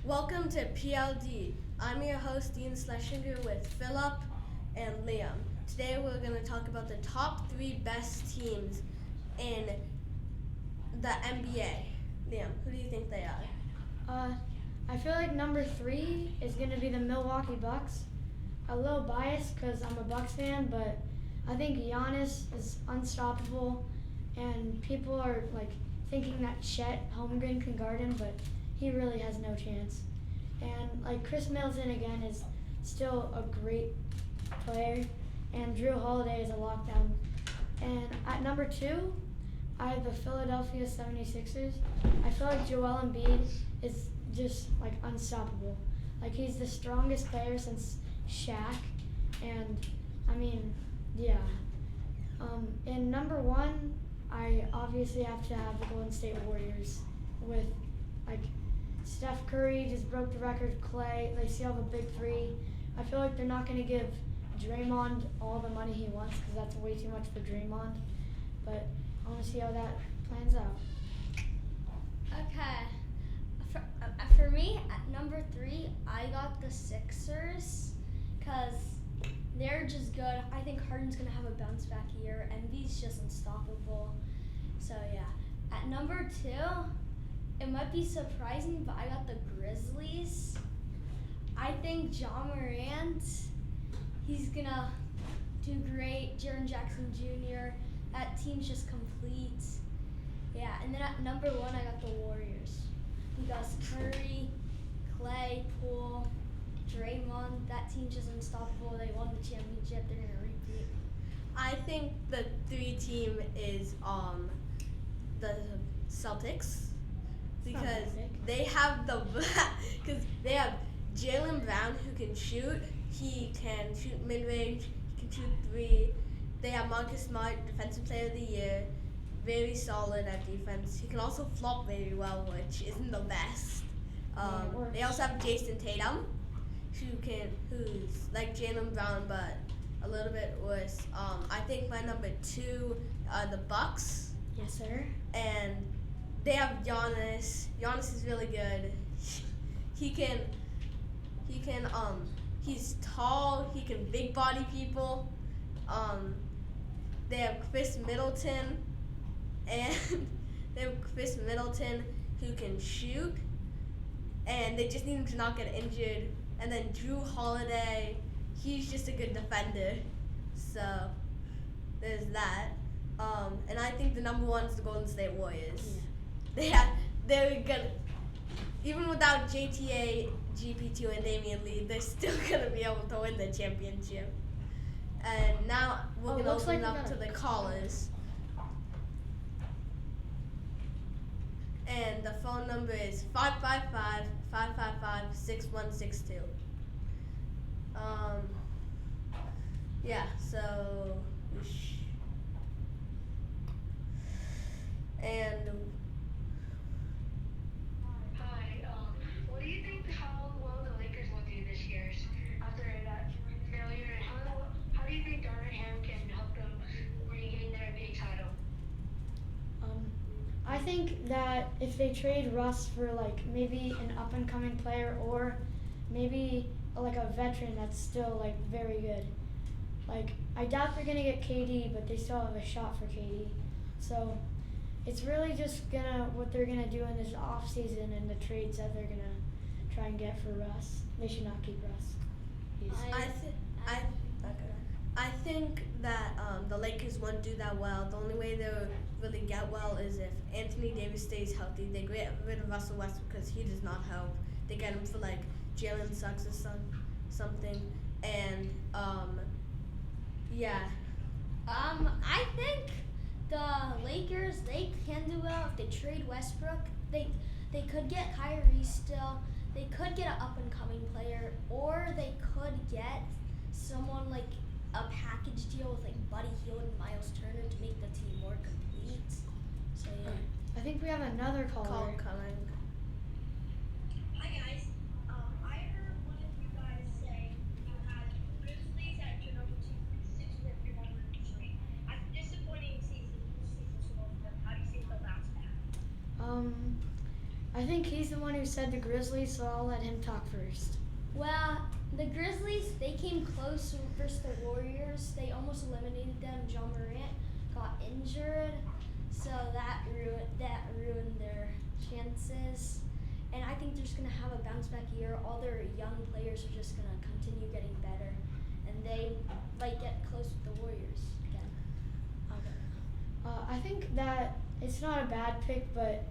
Welcome to PLD. I'm your host, Dean Schlesinger, with Philip and Liam. Today we're going to talk about the top 3 best teams in the NBA. Liam, who do you think they are? I feel like number 3 is going to be the Milwaukee Bucks. A little biased because I'm a Bucks fan, but I think Giannis is unstoppable, and people are thinking that Chet Holmgren can guard him, but he really has no chance. And Chris Middleton again is still a great player, and Drew Holiday is a lockdown. And at number 2, I have the Philadelphia 76ers. I feel like Joel Embiid is just unstoppable. He's the strongest player since Shaq, and yeah. In number 1, I obviously have to have the Golden State Warriors with Steph Curry just broke the record. Clay, they still have a big 3. I feel like they're not going to give Draymond all the money he wants because that's way too much for Draymond. But I want to see how that plans out. Okay. For me, at number 3, I got the Sixers because they're just good. I think Harden's going to have a bounce back year. Embiid's just unstoppable. So, yeah. At number 2, it might be surprising, but I got the Grizzlies. I think John Morant, he's going to do great. Jaren Jackson Jr., that team's just complete. Yeah, and then at number 1, I got the Warriors. Because Curry, Clay, Poole, Draymond, that team's just unstoppable. They won the championship. They're going to repeat. I think the 3 team is the Celtics because they have because they have Jaylen Brown who can shoot. He can shoot mid-range. He can shoot 3. They have Marcus Smart, Defensive Player of the Year, very solid at defense. He can also flop very well, which isn't the best. They also have Jason Tatum, who's like Jaylen Brown, but a little bit worse. I think my number 2 are the Bucks. Yes, sir. And they have Giannis. Giannis is really good. He's tall. He can big body people. They have Chris Middleton, who can shoot, and they just need him to not get injured. And then Drew Holiday, he's just a good defender. So there's that. And I think the number 1 is the Golden State Warriors. Yeah. They're gonna, even without JTA, GP2, and Damian Lee, they're still gonna be able to win the championship. And now we're gonna open up to the callers. And the phone number is 555-555-6162. Yeah, so and hi, what do you think how well the Lakers will do this year after that failure? And how do you think Darvin Ham can help them regain their NBA title? I think that if they trade Russ for maybe an up-and-coming player or maybe a veteran that's still very good. I doubt they're gonna get KD, but they still have a shot for KD. So it's really just what they're gonna do in this off season and the trades that they're gonna try and get for Russ. They should not keep Russ. I think that the Lakers won't do that well. The only way they'll really get well is if Anthony Davis stays healthy. They get rid of Russell Westbrook because he does not help. They get him for Jalen Suggs or something. And yeah. I think the Lakers, they can do well if they trade Westbrook. They could get Kyrie still. They could get an up-and-coming player, or they could get someone a package deal with Buddy Hield and Miles Turner to make the team more complete. So yeah. I think we have another caller. Call coming. Hi guys. I heard one of you guys say you had Grizzlies at your number 2, Sixers at your number 3. After disappointing season for both of them, how do you think they'll bounce back? I think he's the one who said the Grizzlies, so I'll let him talk first. Well, the Grizzlies, they came close versus the Warriors. They almost eliminated them. John Morant got injured, so that ruined their chances. And I think they're just gonna have a bounce back year. All their young players are just gonna continue getting better, and they might get close with the Warriors again. I think that it's not a bad pick, but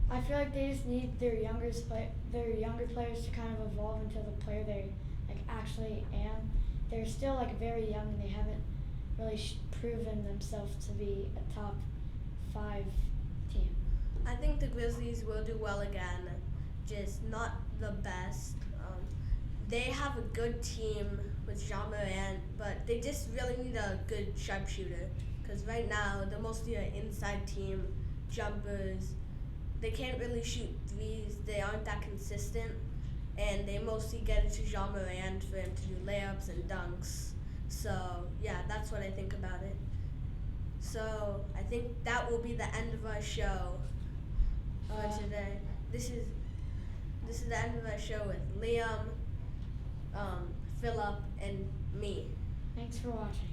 I feel like they just need their younger players to kind of evolve into the player they actually am. They're still very young and they haven't really proven themselves to be a top 5 team. I think the Grizzlies will do well again, just not the best. They have a good team with Jean Morant, but they just really need a good sharpshooter. Because right now, they're mostly an inside team, jumpers. They can't really shoot threes. They aren't that consistent. And they mostly get it to Jean Morant for him to do layups and dunks. So, yeah, that's what I think about it. So, I think that will be the end of our show for today. This is the end of our show with Liam, Philip, and me. Thanks for watching.